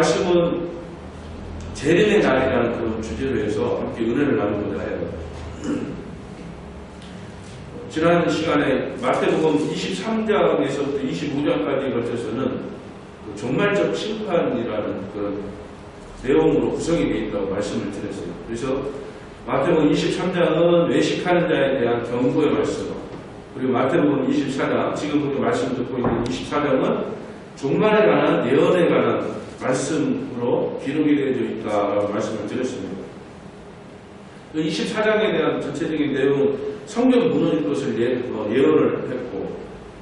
말씀은 재림의 날이라는 그런 주제로 해서 함께 은혜를 나누고자 해요. 지난 시간에 마태복음 23장에서부터 25장까지에 걸쳐서는 종말적 심판이라는 그런 내용으로 구성이 되어 있다고 말씀을 드렸어요. 그래서 마태복음 23장은 외식하는 자에 대한 경고의 말씀, 그리고 마태복음 24장, 지금 우리가 말씀 듣고 있는 24장은 종말에 관한 예언에 관한 말씀으로 기록이 되어져 있다라고 말씀을 드렸습니다. 24장에 대한 전체적인 내용은 성전 무너질 것을 예언을 했고,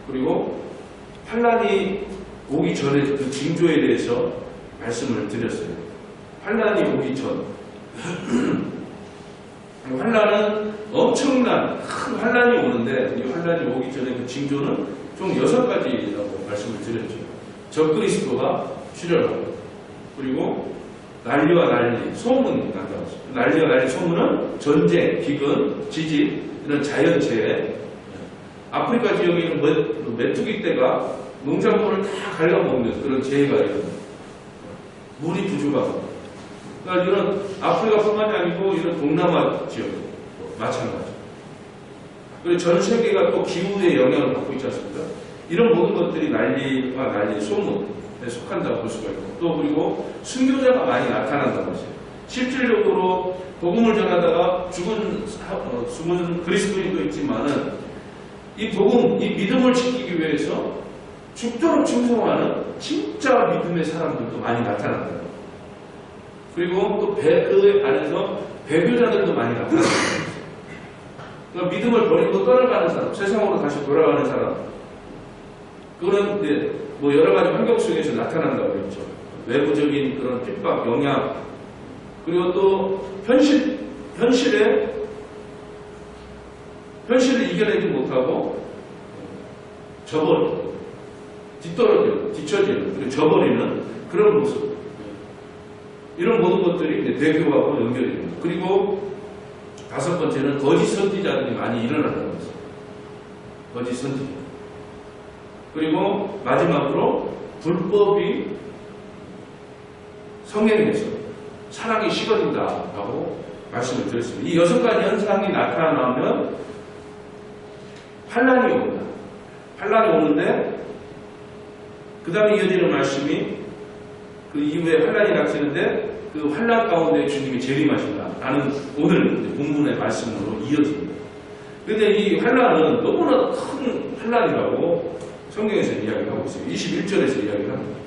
그리고 환란이 오기 전에 그 징조에 대해서 말씀을 드렸어요. 환란이 오기 전, 환란은 엄청난 큰 환란이 오는데, 이 환란이 오기 전에 그 징조는 총 6가지라고 말씀을 드렸죠. 적그리스도가 출현하고, 그리고 난리와 난리, 소문이 난다고 했습니다. 난리와 난리, 소문은 전쟁, 기근, 지진, 이런 자연재해. 아프리카 지역에 있는 메뚜기 떼가 농작물을 다 갉아먹는 그런 재해가 일어납니다. 물이 부족하고. 그러니까 이런 아프리카뿐만이 아니고 이런 동남아 지역 마찬가지. 그리고 전 세계가 또 기후의 영향을 받고 있지 않습니까? 이런 모든 것들이 난리와 난리, 소문에 속한다고 볼 수가 있고, 또 그리고 순교자가 많이 나타난다고 하죠. 실질적으로 복음을 전하다가 죽은 그리스도인도 있지만은 이 복음, 이 믿음을 지키기 위해서 죽도록 충성하는 진짜 믿음의 사람들도 많이 나타난다. 그리고 또 그 안에서 배교자들도 많이 나타난다. 그러니까 믿음을 버리고 떠나가는 사람, 세상으로 다시 돌아가는 사람, 그거는 이제 뭐 여러 가지 환경 속에서 나타난다고 했죠. 외부적인 그런 핍박, 영향, 그리고 또 현실을 이겨내지 못하고 저버리고 뒤떨어지고 뒤처지는, 그리고 저버리는 그런 모습, 이런 모든 것들이 대교하고 연결이 됩니다. 그리고 5번째는 거짓 선지자들이 많이 일어난다는 거죠. 거짓 선지자. 그리고 마지막으로 불법이 성행해서 사랑이 식어진다라고 말씀을 드렸습니다. 이 6가지 현상이 나타나면 환란이 옵니다. 환란이 오는데 그 다음에 이어지는 말씀이 그 이후에 환란이 닥치는데 그 환란 가운데 주님이 재림하신다라는 오늘 본문의 말씀으로 이어집니다. 그런데 이 환란은 너무나 큰 환란이라고 성경에서 이야기하고 있어요. 21절에서 이야기를 합니다.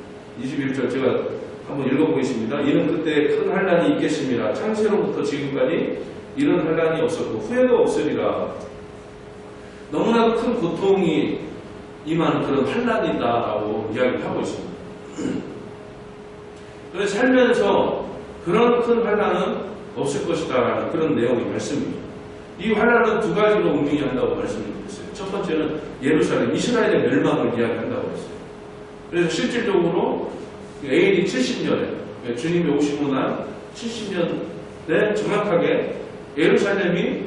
21절 제가 한번 읽어보겠습니다. 이는 그때 큰 환란이 있겠습니다. 창세로부터 지금까지 이런 환란이 없었고 후회도 없으리라. 너무나 큰 고통이 임하는 그런 환란이다라고 이야기를 하고 있습니다. 그래서 살면서 그런 큰 환란은 없을 것이다라는 그런 내용의 말씀입니다. 이 환란은 2가지로 의미한다고 말씀을 드렸어요. 첫 번째는 예루살렘, 이스라엘의 멸망을 이야기한다고 했어요. 그래서 실질적으로 AD 70년에 주님이 오시고 난 70년에 정확하게 예루살렘이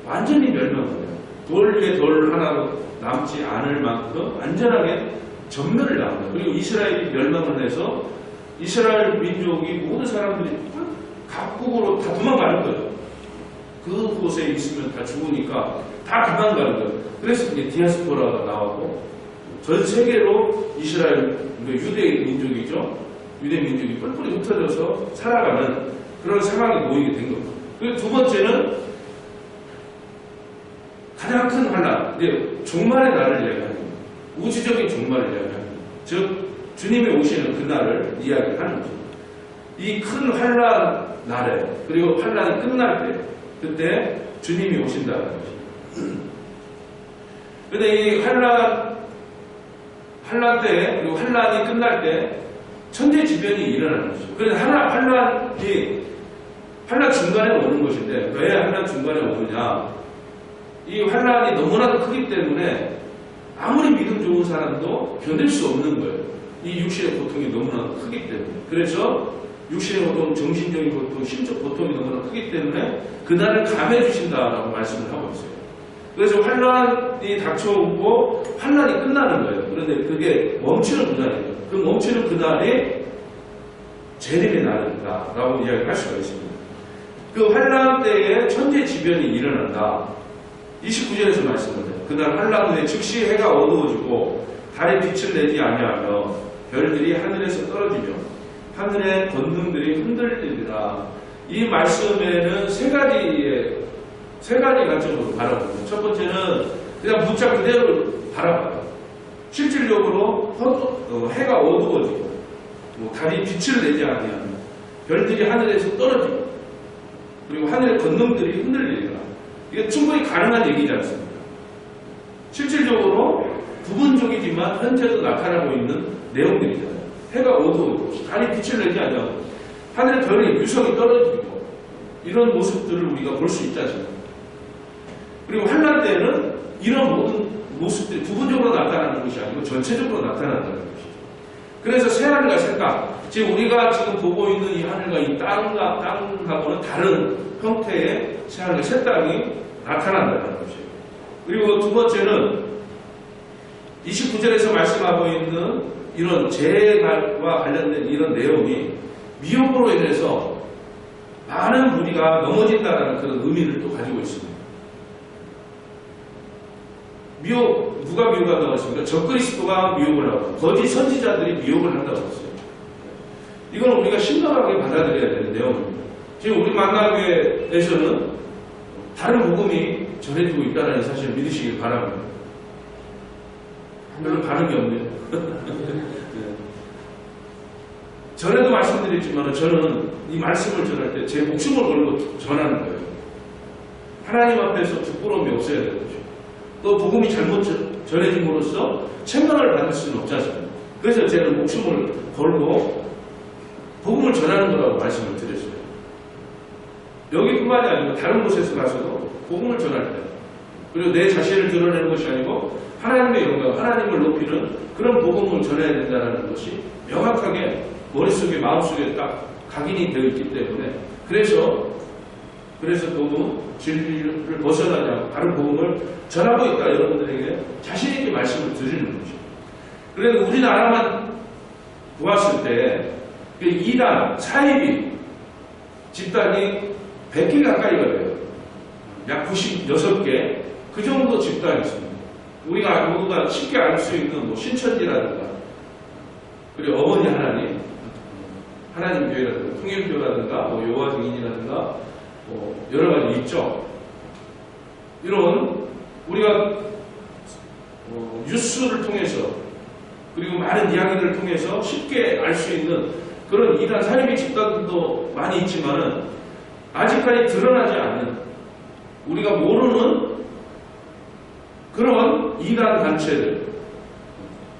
완전히 멸망해요. 돌 위에 돌 하나도 남지 않을 만큼 완전하게 전멸을 당합니다. 그리고 이스라엘이 멸망을 해서 이스라엘 민족이 모든 사람들이 각국으로 다 도망가는 거예요. 그곳에 있으면 다 죽으니까 다 도망가는 거예요. 그래서 이제 디아스포라가 나왔고 전 세계로 이스라엘, 유대 민족이죠. 유대 민족이 뿔뿔이 흩어져서 살아가는 그런 상황이 모이게 된 겁니다. 그리고 2번째는 가장 큰 환란, 이제 종말의 날을 이야기합니다. 우주적인 종말을 이야기합니다. 즉 주님이 오시는 그날을 이야기하는 거죠. 이 큰 환란 날에, 그리고 환란이 끝날 때, 그때 주님이 오신다는 것입니다. 그런데 이 환란 때, 그리고 환란이 끝날 때 천재지변이 일어나는 거죠. 그래서 환란 중간에 오는 것인데, 왜 환란 중간에 오느냐? 이 환란이 너무나도 크기 때문에 아무리 믿음 좋은 사람도 견딜 수 없는 거예요. 이 육신의 고통이 너무나 크기 때문에. 그래서 육신의 고통, 정신적인 고통, 심적 고통이 너무나 크기 때문에 그날을 감해 주신다라고 말씀을 하고 있어요. 그래서 환란이 닥쳐오고 환란이 끝나는 거예요. 그런데 그게 멈추는 그날이에요. 그 멈추는 그날이 재림의 날이다라고 이야기할 수가 있습니다. 그 환란 때에 천재지변이 일어난다. 29절에서 말씀을 해요. 그날 환란 후에 즉시 해가 어두워지고 달에 빛을 내지 아니하며 별들이 하늘에서 떨어지며 하늘의 권능들이 흔들리리라. 이 말씀에는 세 가지 관점으로 바라보고, 첫 번째는 그냥 문자 그대로 바라봐요. 실질적으로 해가 어두워지고 달이 빛을 내지 아니하며 별들이 하늘에서 떨어지고 그리고 하늘의 권능들이 흔들리리라. 이게 충분히 가능한 얘기지 않습니까? 실질적으로 부분적이지만 현재도 나타나고 있는 내용들이잖아요. 해가 어두워지고 달이 빛을 내지 않냐고 하늘의 별의 유성이 떨어지고 이런 모습들을 우리가 볼 수 있지 않습니까? 그리고 환란 때는 이런 모든 모습들이 부분적으로 나타나는 것이 아니고 전체적으로 나타난다는 것이죠. 그래서 새하늘과 새 땅, 지금 우리가 지금 보고 있는 이 하늘과 이 땅하고는 다른 형태의 새하늘과 새 땅이 나타난다는 것이에요. 그리고 두 번째는 29절에서 말씀하고 있는 이런 재해와 관련된 이런 내용이 미혹으로 인해서 많은 무리가 넘어진다는 그런 의미를 또 가지고 있습니다. 미혹, 누가 미혹한다고 했습니까? 적그리스도가 미혹을 하고 거짓 선지자들이 미혹을 한다고 했어요. 이건 우리가 심각하게 받아들여야 되는 내용입니다. 지금 우리 만나교회에서는 다른 복음이 전해지고 있다는 사실을 믿으시길 바랍니다. 별로 반응이 없네요. 전에도 말씀드렸지만 저는 이 말씀을 전할 때 제 목숨을 걸고 전하는 거예요. 하나님 앞에서 부끄러움이 없어야 되는 거죠. 또 복음이 잘못 전해짐으로써 책망을 받을 수는 없지 않습니까? 그래서 제가 목숨을 걸고 복음을 전하는 거라고 말씀을 드렸어요. 여기뿐만이 아니고 다른 곳에서 가서도 복음을 전할 때, 그리고 내 자신을 드러내는 것이 아니고 하나님의 영광, 하나님을 높이는 그런 복음을 전해야 된다는 것이 명확하게 머릿속에 마음속에 딱 각인이 되어 있기 때문에 그래서 복음 진리를 벗어나지 않고 바른 복음을 전하고 있다, 여러분들에게 자신 있게 말씀을 드리는 거죠. 그래서 우리나라만 보았을 때 이단, 사이비 집단이 100개 가까이가 돼요. 약 96개 그 정도 집단이 있습니다. 우리가 모두가 쉽게 알 수 있는 신천지라든가 그리고 어머니 하나님, 하나님 교회라든가 통일교라든가 여호와 증인이라든가 여러 가지 있죠. 이런 우리가 뉴스를 통해서 그리고 많은 이야기를 통해서 쉽게 알 수 있는 그런 이단 사이비 집단들도 많이 있지만은 아직까지 드러나지 않는 우리가 모르는 그런 이단 단체들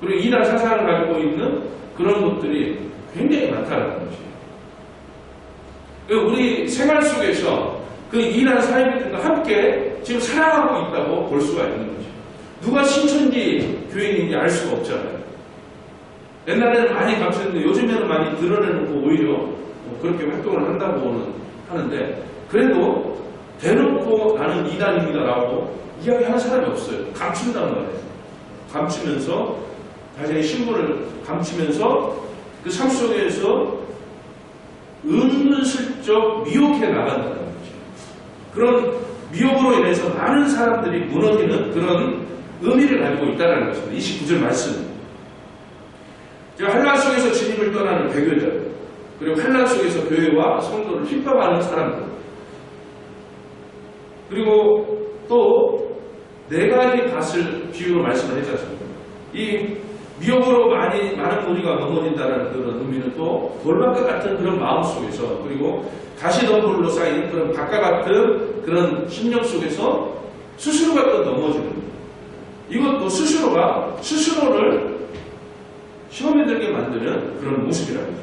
그리고 이단 사상을 가지고 있는 그런 것들이 굉장히 많다는 것이에요. 우리 생활 속에서 그 이단 사이비들과 함께 지금 살아가고 있다고 볼 수가 있는 거죠. 누가 신천지 교인인지 알 수가 없잖아요. 옛날에는 많이 감췄는데 요즘에는 많이 드러내놓고 오히려 그렇게 활동을 한다고는 하는데 그래도 대놓고 나는 이단입니다라고 이야기하는 사람이 없어요. 감춘단 말이에요. 감추면서 자신의 신분을 감추면서 그 삶 속에서 은근슬쩍 미혹해 나간다는 거죠. 그런 미혹으로 인해서 많은 사람들이 무너지는 그런 의미를 가지고 있다는 것입니다. 29절 말씀. 환란 속에서 주님을 떠나는 배교자들, 그리고 환란 속에서 교회와 성도를 핍박하는 사람들, 그리고 또 네 가지 밭을 비유로 말씀을 했지 않습니까? 이 미혹으로 많은 무리가 넘어진다는 그런 의미는 또 돌밭과 같은 그런 마음 속에서 그리고 가시덤불로 쌓인 그런 밭과 같은 그런 심령 속에서 스스로가 또 넘어지는 거예요. 이것도 스스로를 시험에 들게 만드는 그런 모습이라는 거죠.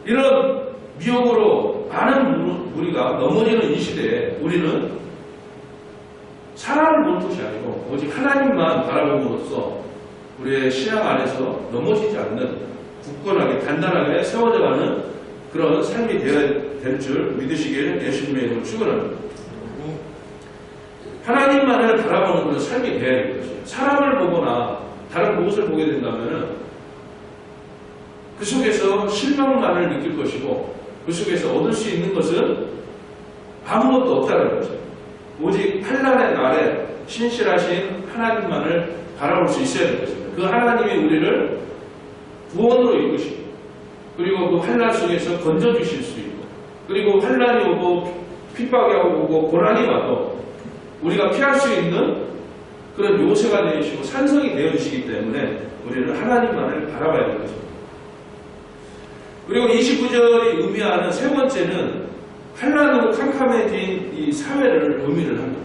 이런 미혹으로 많은 무리가 넘어지는 이 시대에 우리는 사람을 보는 것이 아니고 오직 하나님만 바라봄으로써 우리의 신앙 안에서 넘어지지 않는 굳건하게 단단하게 세워져가는 그런 삶이 되어야 될 줄 믿으시길 예수님의 이름으로 축원합니다. 하나님만을 바라보는 그런 삶이 되어야 될 것이에요. 사람을 보거나 다른 무엇을 보게 된다면 그 속에서 실망만을 느낄 것이고 그 속에서 얻을 수 있는 것은 아무것도 없다는 거죠. 오직 환난의 날에 신실하신 하나님만을 바라볼 수 있어야 될 것입니다. 그 하나님이 우리를 구원으로 이끄시고 그리고 그 환난 속에서 건져주실 수 있고 그리고 환난이 오고 핍박이 오고 고난이 와도 우리가 피할 수 있는 그런 요새가 되시고 산성이 되어주시기 때문에 우리는 하나님만을 바라봐야 될 것입니다. 그리고 29절이 의미하는 세 번째는 환난으로 캄캄해진 이 사회를 의미를 합니다.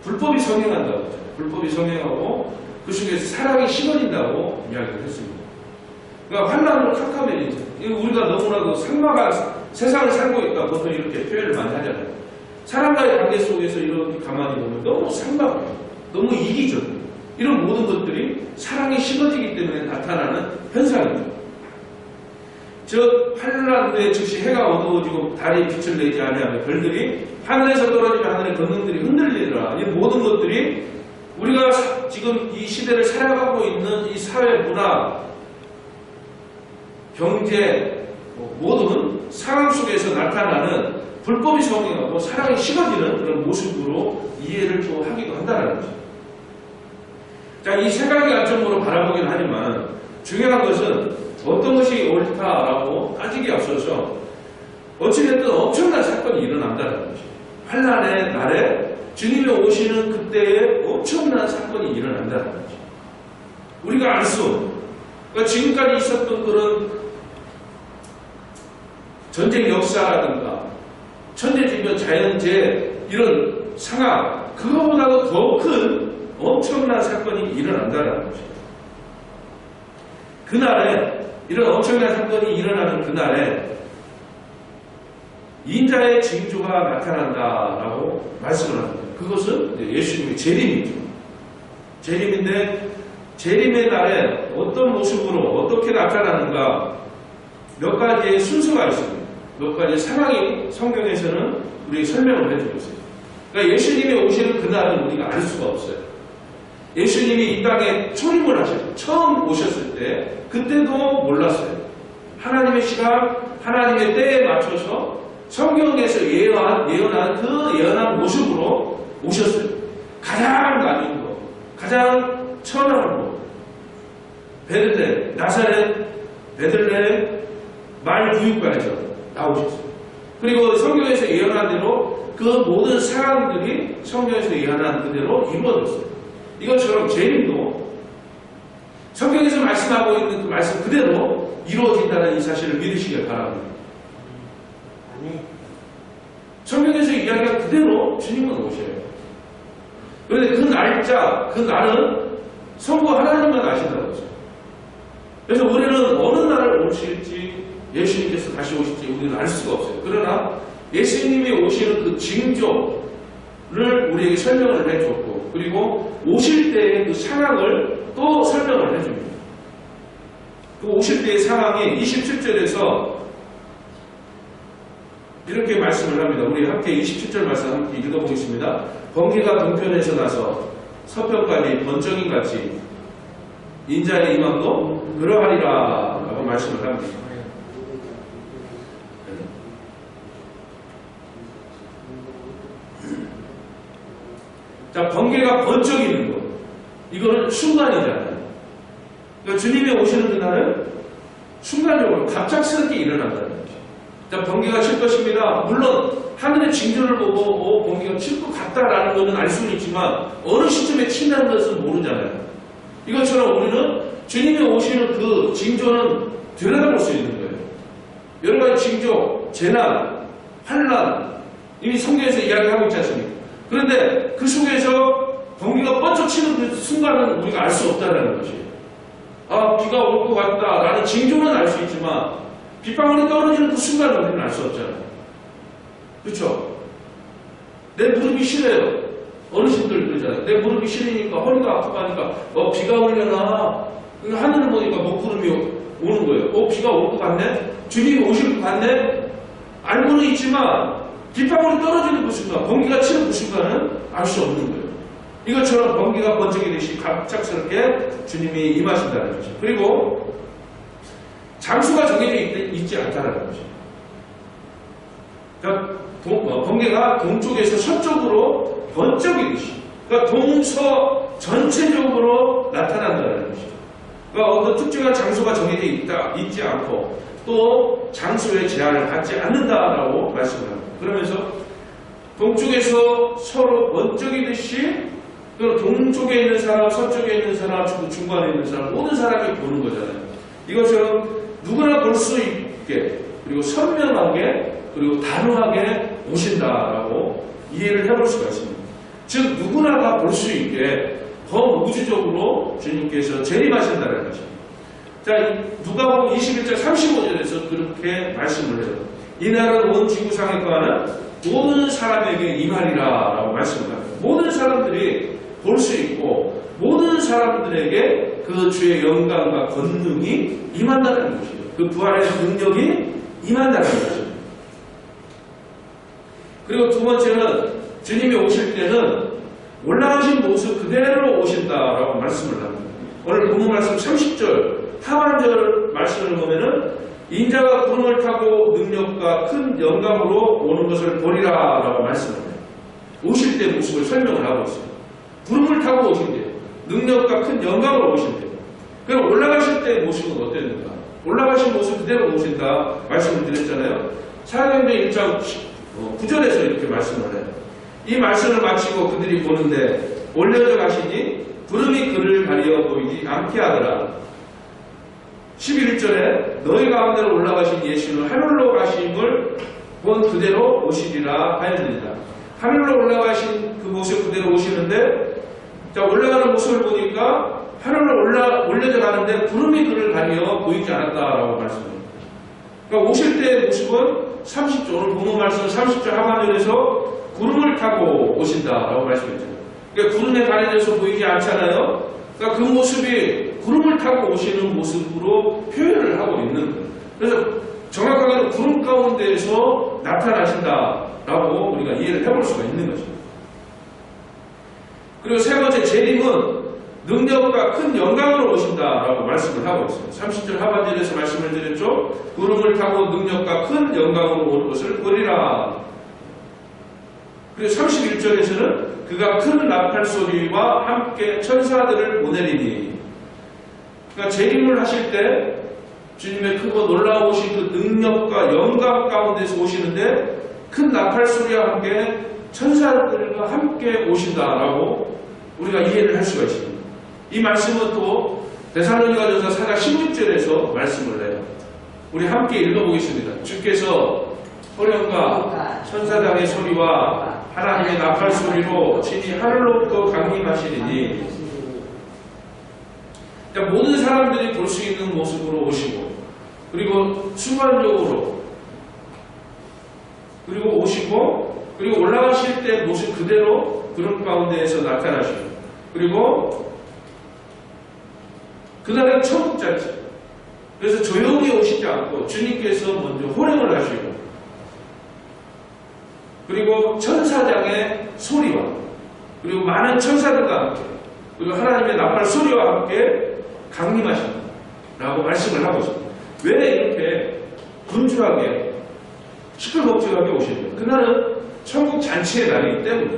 불법이 성행한다고 하죠. 불법이 성행하고 그 속에서 사랑이 식어진다고 이야기를 했습니다. 그러니까 환난으로 캄캄해지죠. 우리가 너무나도 삭막한 세상을 살고 있다 보통 이렇게 표현을 많이 하잖아요. 사람과의 관계 속에서 이렇게 가만히 보면 너무 삭막해요. 너무 이기적이에요. 이런 모든 것들이 사랑이 식어지기 때문에 나타나는 현상입니다. 즉 환난 후에 즉시 해가 어두워지고 달이 빛을 내지 아니하며 별들이 하늘에서 떨어지며 하늘의 권능들이 흔들리더라. 이 모든 것들이 우리가 지금 이 시대를 살아가고 있는 이 사회 문화, 경제 모든 상황 속에서 나타나는 불법이 성행하고 사랑이 식어지는 그런 모습으로 이해를 또 하기도 한다는 거죠. 자, 이 세 가지 관점으로 바라보긴 하지만 중요한 것은 어떤 것이 옳다라고 따지기에 앞서서 어찌됐든 엄청난 사건이 일어난다는 것이죠. 환난의 날에 주님이 오시는 그때에 엄청난 사건이 일어난다는 거죠. 우리가 알 수 없는 그러니까 지금까지 있었던 그런 전쟁 역사라든가 천재지변 자연재해 이런 상황 그거보다도 더 큰 엄청난 사건이 일어난다는 것입니다. 그날에 이런 엄청난 사건이 일어나는 그날에 인자의 징조가 나타난다라고 말씀을 합니다. 그것은 예수님의 재림이죠. 재림인데 재림의 날에 어떤 모습으로 어떻게 나타나는가 몇 가지의 순서가 있습니다. 몇 가지 상황이 성경에서는 우리에게 설명을 해주고 있어요. 그러니까 예수님이 오시는 그날은 우리가 알 수가 없어요. 예수님이 이 땅에 초림을 하셨어요. 처음 오셨을 때 그때도 몰랐어요. 하나님의 시간, 하나님의 때에 맞춰서 성경에서 예언한 그 예언한 모습으로 오셨어요. 가장 낮은 것, 가장 천한 것, 베들레헴, 나사렛, 베들레헴 말구육관에서 나오셨어요. 그리고 성경에서 예언한 대로 그 모든 사람들이 성경에서 예언한 그대로 이루어졌어요. 이것처럼 재림도 성경에서 말씀하고 있는 그 말씀 그대로 이루어진다는 이 사실을 믿으시길 바랍니다. 성경에서 이야기한 그대로 주님은 오셔요. 그런데 그 날짜, 그 날은 성부 하나님만 아신다고 하죠. 그래서 우리는 어느 날을 오실지 예수님께서 다시 오실지 우리는 알 수가 없어요. 그러나 예수님이 오시는 그 징조를 우리에게 설명을 해줬고 그리고 오실 때의 그 상황을 또 설명을 해줍니다. 그 오실 때의 상황이 27절에서 이렇게 말씀을 합니다. 우리 함께 27절 말씀 함께 읽어보겠습니다. 번개가 동편에서 나서 서편까지 번쩍이같이 인자의 임함도 그러하리라 라고 말씀을 합니다. 자, 번개가 번쩍이는 것. 이거는 순간이잖아요. 그러니까 주님이 오시는 그날은 순간적으로 갑작스럽게 일어난다는 거죠. 자, 번개가 칠 것입니다. 물론 하늘의 징조를 보고 번개가 칠 것 같다라는 것은 알 수는 있지만 어느 시점에 친다는 것은 모르잖아요. 이것처럼 우리는 주님이 오시는 그 징조는 들여다볼 수 있는 거예요. 여러 가지 징조, 재난, 환난 이미 성경에서 이야기하고 있지 않습니까? 그런데 그 속에서 번개가 번쩍 치는 그 순간은 우리가 알 수 없다는 것이에요. 아, 비가 올 것 같다라는 징조는 알 수 있지만 빗방울이 떨어지는 그 순간은 우리는 알 수 없잖아요. 그렇죠? 내 무릎이 시려요. 어르신들 그러잖아요. 내 무릎이 시리니까 허리가 아프고 하니까 비가 오려나 하늘을 보니까 먹구름이 오는 거예요. 비가 올 것 같네? 주님이 오실 것 같네? 알고는 있지만 빗방울이 떨어지는 그 순간, 번개가 치는 그 순간은 알 수 없는 거예요. 이것처럼 번개가 번쩍이듯이 갑작스럽게 주님이 임하신다는 거죠. 그리고 장소가 정해져 있지 않다는 것이죠. 그러니까 번개가 동쪽에서 서쪽으로 번쩍이듯이, 그러니까 동서 전체적으로 나타난다는 것이죠. 그러니까 어떤 특정한 장소가 정해져 있지 않고 또 장소의 제한을 받지 않는다라고 말씀을 합니다. 그러면서 동쪽에서 서로 번쩍이듯이 동쪽에 있는 사람, 서쪽에 있는 사람, 중간에 있는 사람, 모든 사람이 보는 거잖아요. 이것은 누구나 볼 수 있게, 그리고 선명하게, 그리고 단호하게 오신다라고 이해를 해볼 수가 있습니다. 즉 누구나가 볼 수 있게 더 우주적으로 주님께서 재림하신다는 것입니다. 자, 누가복음 21장 35절에서 그렇게 말씀을 해요. 이날은 온 지구상에 거하는 모든 사람에게 임하리라 라고 말씀을 합니다. 모든 사람들이 볼 수 있고 모든 사람들에게 그 주의 영광과 권능이 임한다는 것이에요. 그 부활의 능력이 임한다는 것입니다. 그리고 두 번째는 주님이 오실 때는 올라가신 모습 그대로 오신다라고 말씀을 합니다. 오늘 본문 말씀 30절 하반절 말씀을 보면은 인자가 구름을 타고 능력과 큰 영광으로 오는 것을 보리라 라고 말씀을 해요. 오실 때 모습을 설명을 하고 있어요. 구름을 타고 오신대요. 능력과 큰 영광으로 오신대요. 그럼 올라가실 때의 모습은 어땠는가? 올라가신 모습 그대로 오신다 말씀을 드렸잖아요. 사도행전 1장 9절에서 이렇게 말씀을 해요. 이 말씀을 마치고 그들이 보는데 올려져 가시니 구름이 그를 가리어 보이지 않게 하더라. 11절에 너희 가운데로 올라가신 예수는 하늘로 가심을 본 그대로 오시리라 하였느니라. 하늘로 올라가신 그 모습 그대로 오시는데, 자, 올라가는 모습을 보니까 하늘로 올려져 가는데 구름이 그를 가리어 보이지 않았다라고 말씀합니다. 그러니까 오실 때의 모습은 30절, 오늘 본문 말씀 30절 하반절에서 구름을 타고 오신다라고 말씀했죠. 그러니까 구름에 가려져서 보이지 않잖아요. 그러니까 그 모습이 구름을 타고 오시는 모습으로 표현을 하고 있는 거예요. 그래서 정확하게는 구름 가운데에서 나타나신다라고 우리가 이해를 해볼 수가 있는 거죠. 그리고 세 번째 재림은 능력과 큰 영광으로 오신다라고 말씀을 하고 있어요. 30절 하반절에서 말씀을 드렸죠. 구름을 타고 능력과 큰 영광으로 오는 것을 보리라. 그리고 31절에서는 그가 큰 나팔 소리와 함께 천사들을 보내리니. 그러니까 재림을 하실 때 주님의 크고 놀라우신 그 능력과 영광 가운데서 오시는데 큰 나팔 소리와 함께 천사들과 함께 오신다라고 우리가 이해를 할 수가 있습니다. 이 말씀은 또 데살로니가전서 4장 16절에서 말씀을 해요. 우리 함께 읽어보겠습니다. 주께서 호령과 천사장의 소리와 하나님의 나팔 소리로 진이 하늘로부터 강림하시리니. 그러니까 모든 사람들이 볼 수 있는 모습으로 오시고, 그리고 순간적으로, 그리고 오시고, 그리고 올라가실 때 모습 그대로 구름 가운데에서 나타나시고, 그리고 그날은 천국잔치. 그래서 조용히 오시지 않고 주님께서 먼저 호령을 하시고, 그리고 천사장의 소리와, 그리고 많은 천사들과 함께, 그리고 하나님의 나팔 소리와 함께 강림하신다 라고 말씀을 하고 있습니다. 왜 이렇게 분주하게 시끌벅적하게 오시는가? 그날은 천국 잔치의 날이기 때문에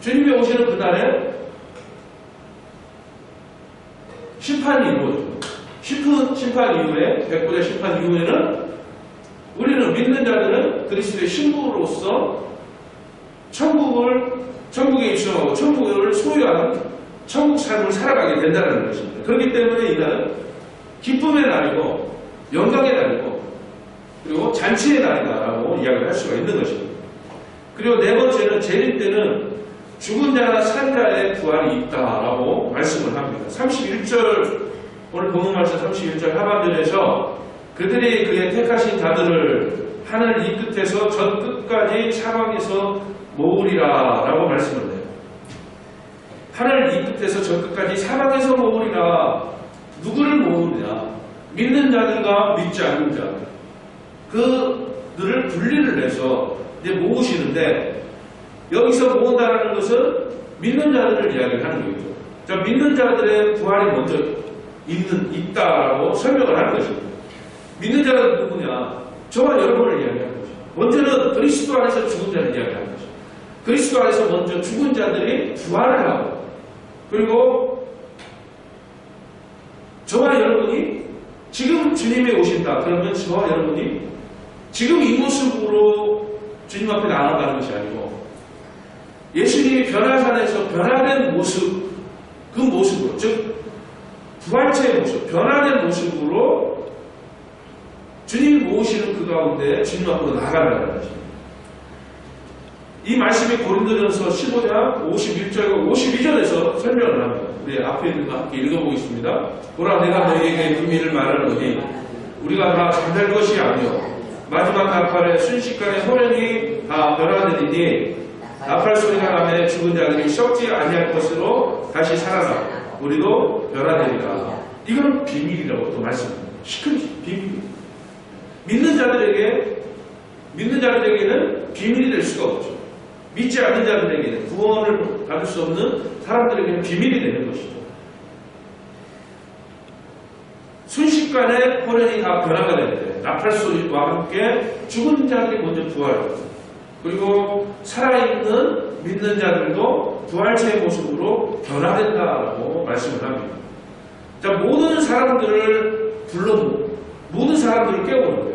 주님이 오시는 그날에 심판이 이루어집니다. 심판 이후에, 백보자 심판 이후에는 우리는 믿는 자들은 그리스도의 신부로서 천국에 입성하고 천국을 소유하는 천국 삶을 살아가게 된다는 것입니다. 그렇기 때문에 이날은 기쁨의 날이고 영광의 날이고 그리고 잔치의 날이다라고 이야기를 할 수가 있는 것입니다. 그리고 네 번째는 재림 때는 죽은 자나 산 자의 부활이 있다라고 말씀을 합니다. 31절, 오늘 본문 말씀 31절 하반절에서 그들이 그의 택하신 자들을 하늘 이 끝에서 저 끝까지 사방에서 모으리라 라고 말씀을 해요. 하늘 이 끝에서 저 끝까지 사방에서 모으리라. 누구를 모으느냐? 믿는 자들과 믿지 않는 자, 그들을 분리를 해서 이제 모으시는데, 여기서 모은다라는 것은 믿는 자들을 이야기하는 거죠. 자, 믿는 자들의 부활이 먼저 있다라고 설명을 하는 것입니다. 믿는 자는 누구냐? 저와 여러분을 이야기하는 거죠. 먼저는 그리스도 안에서 죽은 자를 이야기하는 거죠. 그리스도 안에서 먼저 죽은 자들이 부활을 하고, 그리고 저와 여러분이 지금 주님이 오신다. 그러면 저와 여러분이 지금 이 모습으로 주님 앞에 나아가는 것이 아니고 예수님이 변화산에서 변화된 모습, 그 모습으로, 즉 부활체의 모습, 변화된 모습으로 주님이 모으시는 그 가운데 주님 앞으로 나아가는 것입니다. 이 말씀이 고린도전서 15장 51절과 52절에서 설명을 합니다. 우리 앞에 있는 거 함께 읽어보겠습니다. 보라, 내가 너희에게 비밀을 말하노니 우리가 다 잠잘 것이 아니요 마지막 나팔의 순식간에 호련히 다 변화되리니 나팔 소리가 나면 죽은 자들이 썩지 아니할 것으로 다시 살아나 우리도 변화되리라. 이건 비밀이라고 또 말씀합니다. 시큰 비밀. 믿는 자들에게는 비밀이 될 수가 없죠. 믿지 않는 자들에게는, 구원을 받을 수 없는 사람들에게는 비밀이 되는 것이죠. 순식간에 호련히 다 변화가 되는데 나팔 소리와 함께 죽은 자들이 먼저 부활합니다. 그리고 살아있는 믿는 자들도 부활체의 모습으로 변화된다라고 말씀을 합니다. 자, 모든 사람들을 불러놓고 모든 사람들을 깨우는 거예요.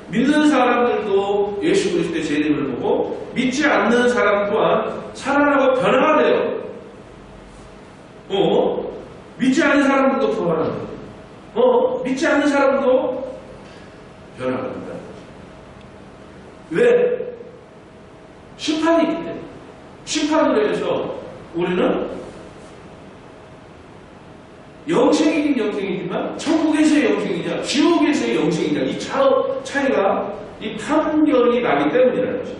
믿는 사람들도 예수 그리스도의 재림을 보고 믿지 않는 사람 또한 살아나고 변화가 돼요. 믿지 않는 사람들도 부활합니다. 믿지 않는 사람도 변화합니다. 왜? 심판이 있기 때문에. 심판으로 해서 우리는 영생이긴 영생이지만 천국에서의 영생이냐 지옥에서의 영생이냐 이 차이가, 이 판결이 나기 때문이라는 거죠.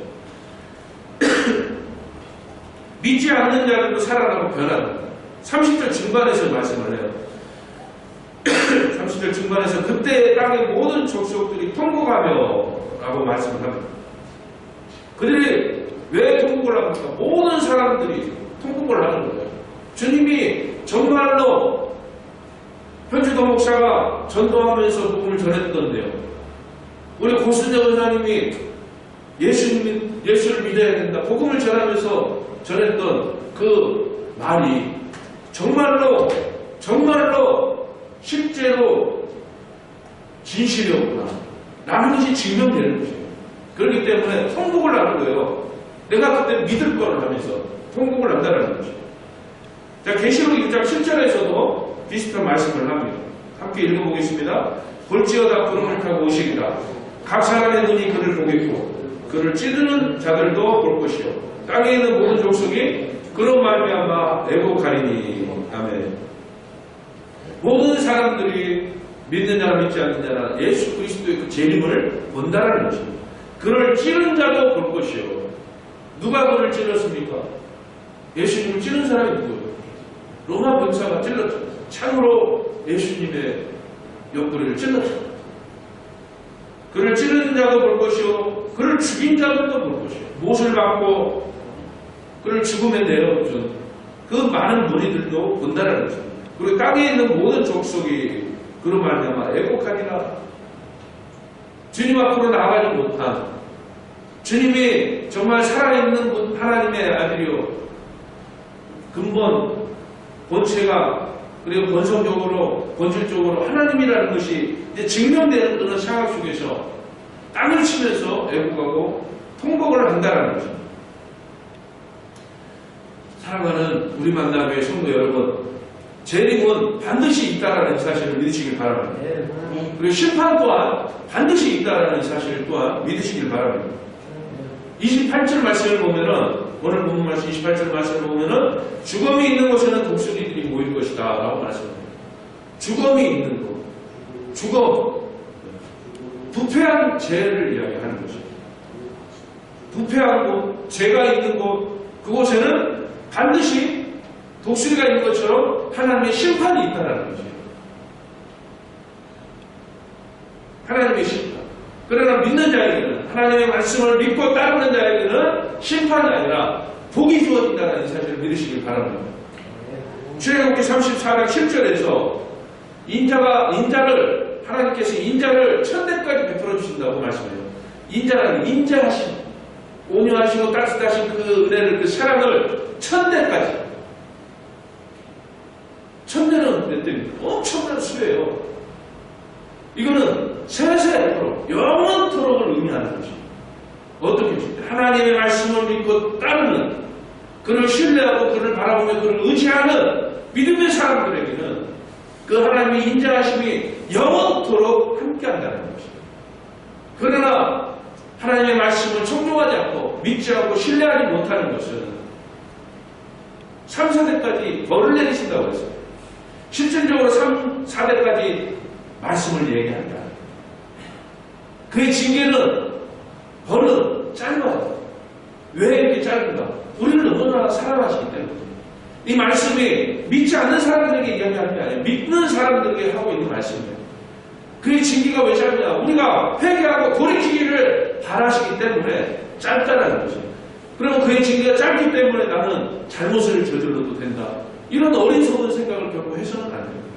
믿지 않는 자들도 살아나고 변화합니다. 30절 중반에서 말씀을 해요. 30절 중반에서 그때 땅의 모든 족속들이 통곡하며 라고 말씀을 합니다. 그들이 왜 통곡을 합니까? 모든 사람들이 통곡을 하는 거예요. 주님이 정말로 현주도 목사가 전도하면서 복음을 전했던데요. 우리 고순정 원사님이 예수를 믿어야 된다. 복음을 전하면서 전했던 그 말이 정말로 실제로 진실이었구나 라는 것이 증명되는 것이에요. 그렇기 때문에 통곡을 하는 거예요. 내가 그때 믿을 거를 하면서 통곡을 한다는 것이에요. 자, 계시록 6장 7절에서도 비슷한 말씀을 합니다. 함께 읽어보겠습니다. 볼지어다 구름을 타고 오시리라. 각 사람의 눈이 그를 보겠고 그를 찌르는 자들도 볼 것이요 땅에 있는 모든 족속이 그런 말미암아 애곡하리니. 아멘. 모든 사람들이 믿는 자나 믿지 않는 자나 예수 그리스도의 그 재림을 본다라는 것입니다. 그를 찌른 자도 볼 것이요. 누가 그를 찔렀습니까? 예수님을 찌른 사람이 누구예요? 로마 병사가 찔렀죠. 창으로 예수님의 옆구리를 찔렀죠. 그를 찌른 자도 볼 것이요 그를 죽인 자들도 볼 것이요 못을 받고 그를 죽음에 내어준 그 많은 무리들도 본다라는 것입니다. 그리고 땅에 있는 모든 족속이 그런 말미암아 애곡하리라. 주님 앞으로 나가지 못한, 주님이 정말 살아있는 분 하나님의 아들이요 근본 본체가, 그리고 본성적으로 본질적으로 하나님이라는 것이 이제 증명되는 그런 상황 속에서 땅을 치면서 애곡하고 통곡을 한다는 것입니다. 사랑하는 우리 만남의 성도 여러분, 재림은 반드시 있다라는 사실을 믿으시길 바랍니다. 그리고 심판 또한 반드시 있다라는 사실을 또한 믿으시길 바랍니다. 28절 말씀을 보면은, 오늘 본문 말씀 28절 말씀을 보면은 죽음이 있는 곳에는 독수리들이 모일 것이다 라고 말씀합니다. 죽음이 있는 곳, 죽음, 부패한 죄를 이야기하는 것입니다. 부패한 곳, 죄가 있는 곳, 그곳에는 반드시 독수리가 있는 것처럼 하나님의 심판이 있다는 것이에요. 하나님의 심판. 그러나 믿는 자에게는, 하나님의 말씀을 믿고 따르는 자에게는 심판이 아니라 복이 주어진다는 사실을 믿으시길 바랍니다. 출애굽기 34장 10절에서 인자를 하나님께서 인자를 천대까지 베풀어 주신다고 말씀해요. 인자라는 인자하심, 온유하시고 따뜻하신 그 은혜를, 그 사랑을 천대까지. 천대는 몇 대입니까? 엄청난 수예요. 이거는 세세토록, 영원토록을 의미하는 것입니다. 어떻게 하나님의 말씀을 믿고 따르는, 그를 신뢰하고 그를 바라보며 그를 의지하는 믿음의 사람들에게는 그 하나님의 인자하심이 영원토록 함께한다는 것입니다. 그러나 하나님의 말씀을 청종하지 않고 믿지 않고 신뢰하지 못하는 것은 3, 4대까지 벌을 내리신다고 했어요. 실질적으로 3, 4대까지 말씀을 얘기한다. 그의 징계는, 벌은 짧아요. 왜 이렇게 짧은가? 우리를 너무나 사랑하시기 때문에. 이 말씀이 믿지 않는 사람들에게 이야기하는 게 아니에요. 믿는 사람들에게 하고 있는 말씀이에요. 그의 징계가 왜 짧냐? 우리가 회개하고 돌이키기를 바라시기 때문에 짧다는 거죠. 그러면 그의 징계가 짧기 때문에 나는 잘못을 저질러도 된다. 이런 어리석은 생각을 결코 해서는 안 됩니다.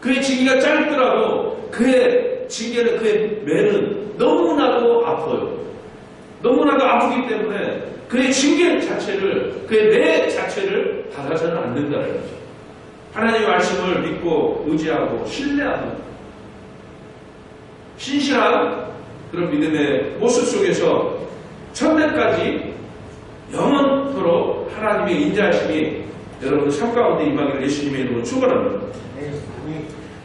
그의 징계가 짧더라도 그의 징계는, 그의 매는 너무나도 아파요. 너무나도 아프기 때문에 그의 징계 자체를, 그의 매 자체를 받아서는 안 된다는 거죠. 하나님의 말씀을 믿고 의지하고 신뢰하는 신실한 그런 믿음의 모습 속에서 천대까지 영원토록 하나님의 인자하심이 여러분의 삶 가운데 임하기를 예수님의 이름으로 축원합니다.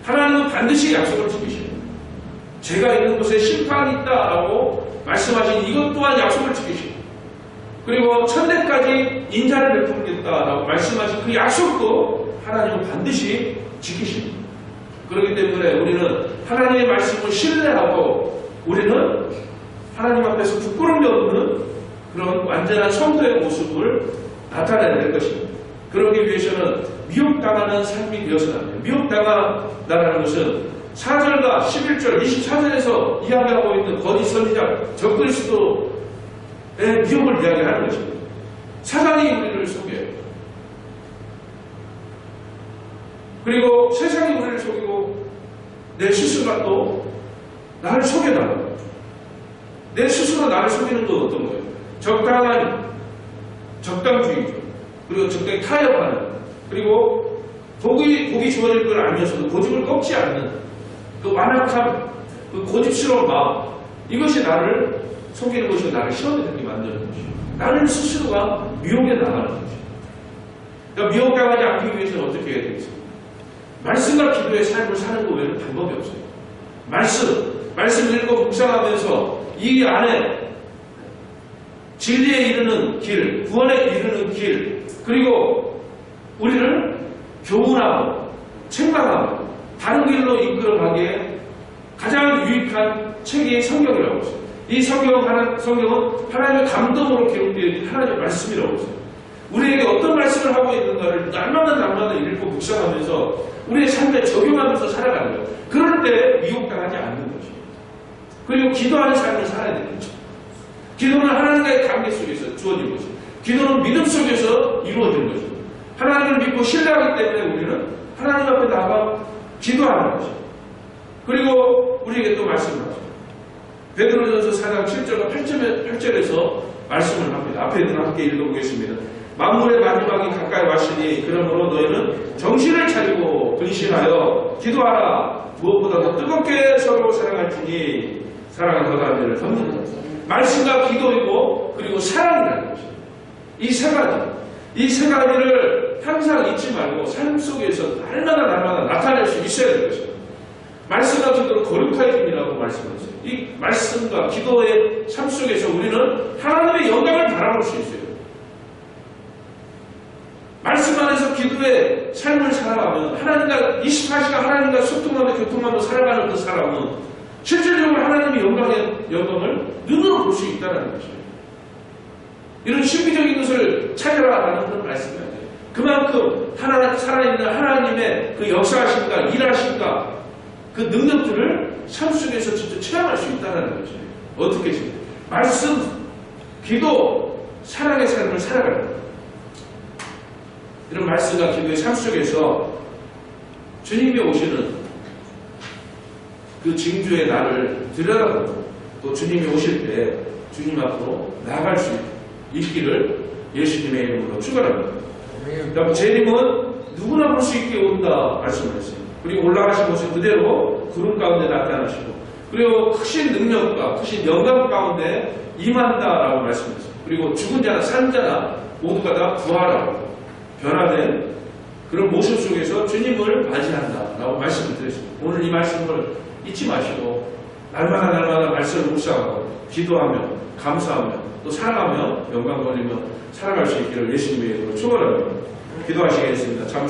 하나님은 반드시 약속을 지키십니다. 제가 있는 곳에 심판이 있다라고 말씀하신 이것 또한 약속을 지키십니다. 그리고 천대까지 인자를 베풀겠다라고 말씀하신 그 약속도 하나님은 반드시 지키십니다. 그렇기 때문에 우리는 하나님의 말씀을 신뢰하고 우리는 하나님 앞에서 부끄러움이 없는 그런 완전한 성도의 모습을 나타내야 될 것입니다. 그러기 위해서는 미혹당하는 삶이 되어서는 안 돼요. 미혹당한다는 것은 4절과 11절, 24절에서 이야기하고 있는 거짓 선지자 적그리스도의 미혹을 이야기하는 것입니다. 사단이 우리를 속여요. 그리고 세상이 우리를 속이고 내 스스로가 또 나를 속여나가요. 내 스스로 나를 속이는 건 어떤 거예요? 적당주의죠. 그리고 적당히 타협하는, 그리고 복이 주어질 걸 알면서도 고집을 꺾지 않는 그 완악함, 그 고집스러운 마음, 이것이 나를 속이는 것이고 나를 시험에 들게 만드는 것이죠. 나는 스스로가 미혹에 나가는 것이죠. 그러니까 미혹당하지 않기 위해서는 어떻게 해야 되겠습니까? 말씀과 기도의 삶을 사는 것 외에는 방법이 없어요. 말씀 읽고 묵상하면서 이 안에 진리에 이르는 길, 구원에 이르는 길, 그리고 우리를 교훈하고 책망하고 다른 길로 이끌어가기에 가장 유익한 책이 성경이라고 했어요. 이 성경은 하나님의 감동으로 기록되어 있는 하나님의 말씀이라고 했어요. 우리에게 어떤 말씀을 하고 있는가를 날마다 읽고 묵상하면서 우리의 삶에 적용하면서 살아가는 거예요. 그럴 때 미혹당하지 않는 것이죠. 그리고 기도하는 삶을 살아야 되는 거죠. 기도는 하나님과의 관계 속에서 주어진 것이죠. 기도는 믿음 속에서 이루어진 것이죠. 하나님을 믿고 신뢰하기 때문에 우리는 하나님 앞에 나가 기도하는 것이죠. 그리고 우리에게 또 말씀을 하죠. 베드로전서 4장 7절과 8절에서 말씀을 합니다. 앞에 있는 함께 읽어보겠습니다. 만물의 마지막이 가까이 왔으니 그러므로 너희는 정신을 차리고 근신하여 기도하라. 무엇보다도 뜨겁게 서로 사랑할지니 사랑은 거다한 죄를 덮는다. 말씀과 기도이고 그리고 사랑이라는 것입니다. 이 세 가지를 항상 잊지 말고 삶 속에서 날마다 나타낼 수 있어야 될 것입니다. 말씀과 기도를 거룩하게 힘이라고 말씀하셨어요. 이 말씀과 기도의 삶 속에서 우리는 하나님의 영광을 바라볼 수 있어요. 말씀 안에서 기도의 삶을 살아가면 하나님과 24시간 하나님과 소통하며 교통하며 살아가는 그 사람은 실질적으로 하나님의 영광을 눈으로 볼 수 있다는 것이에요. 이런 신비적인 것을 찾아라라는 그런 말씀이 아니에요. 그만큼 살아있는 하나님의 그 역사하심과 일하심과 그 능력들을 삶 속에서 진짜 체험할 수 있다는 거죠. 어떻게 지금 말씀, 기도, 사랑의 삶을 살아가는 거예요. 이런 말씀과 기도의 삶 속에서 주님이 오시는 그 징조의 날을 들여다보고 또 주님이 오실 때 주님 앞으로 나아갈 수 있기를 예수님의 이름으로 축원합니다. 그다음 재림은 누구나 볼 수 있게 온다 말씀하셨어요. 그리고 올라가신 모습 그대로 구름 가운데 나타나시고 그리고 크신 능력과 크신 영광 가운데 임한다라고 말씀하셨어요. 그리고 죽은 자나 산 자나 모두가 다 부활하고 변화된 그런 모습 속에서 주님을 맞이한다라고 말씀을 드렸습니다. 오늘 이 말씀을 잊지 마시고 날마다 말씀을 묵상하고 기도하며 감사하며 또 사랑하며 영광 돌리며 살아갈 수 있기를 예수님의 이름으로 축원합니다. 기도하시겠습니다. 참